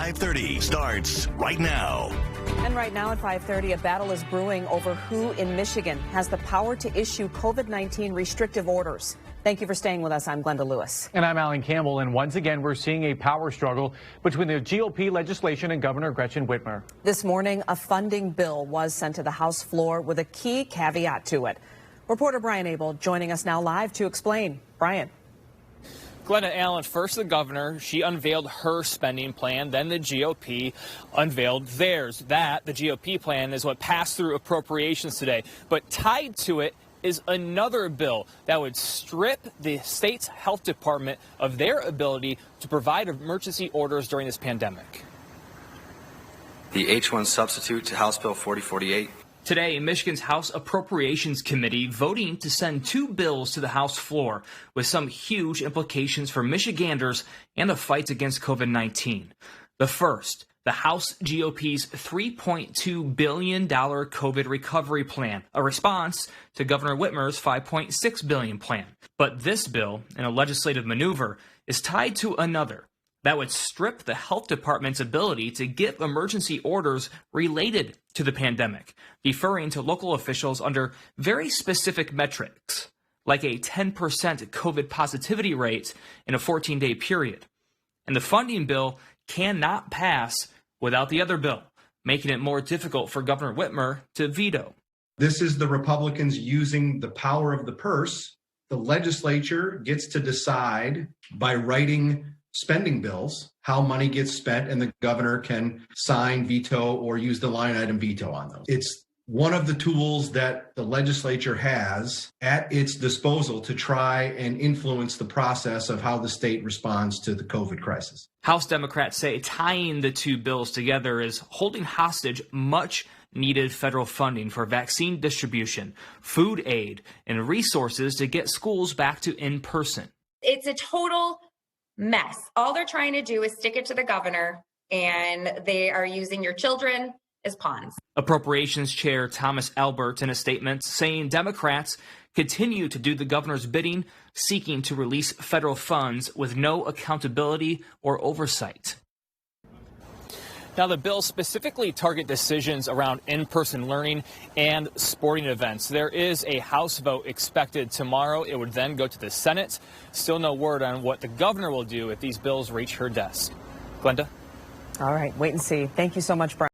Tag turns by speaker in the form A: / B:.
A: 5:30 starts right now.
B: And right now at 5:30, a battle is brewing over who in Michigan has the power to issue COVID-19 restrictive orders. Thank you for staying with us. I'm Glenda Lewis.
C: And I'm Alan Campbell. And once again, we're seeing a power struggle between the GOP legislation and Governor Gretchen Whitmer.
B: This morning, a funding bill was sent to the House floor with a key caveat to it. Reporter Brian Abel joining us now live to explain. Brian.
D: Glenda, Allen, first the governor, she unveiled her spending plan, then the GOP unveiled theirs. The GOP plan, is what passed through appropriations today. But tied to it is another bill that would strip the state's health department of their ability to provide emergency orders during this pandemic.
E: The H1 substitute to House Bill 4048.
F: Today, Michigan's House Appropriations Committee voting to send two bills to the House floor with some huge implications for Michiganders and the fight against COVID-19. The first, the House GOP's $3.2 billion COVID recovery plan, a response to Governor Whitmer's $5.6 billion plan. But this bill, in a legislative maneuver, is tied to another that would strip the health department's ability to give emergency orders related to the pandemic, deferring to local officials under very specific metrics, like a 10% COVID positivity rate in a 14-day period. And the funding bill cannot pass without the other bill, making it more difficult for Governor Whitmer to veto.
G: This is the Republicans using the power of the purse. The legislature gets to decide by writing spending bills how money gets spent, and the governor can sign, veto, or use the line item veto on those. It's one of the tools that the legislature has at its disposal to try and influence the process of how the state responds to the COVID crisis.
F: House Democrats say tying the two bills together is holding hostage much needed federal funding for vaccine distribution, food aid, and resources to get schools back to in-person.
H: It's a total mess. All they're trying to do is stick it to the governor, and they are using your children as pawns.
F: Appropriations Chair Thomas Albert in a statement saying Democrats continue to do the governor's bidding, seeking to release federal funds with no accountability or oversight.
D: Now, the bills specifically target decisions around in-person learning and sporting events. There is a House vote expected tomorrow. It would then go to the Senate. Still no word on what the governor will do if these bills reach her desk. Glenda?
B: All right, wait and see. Thank you so much, Brian.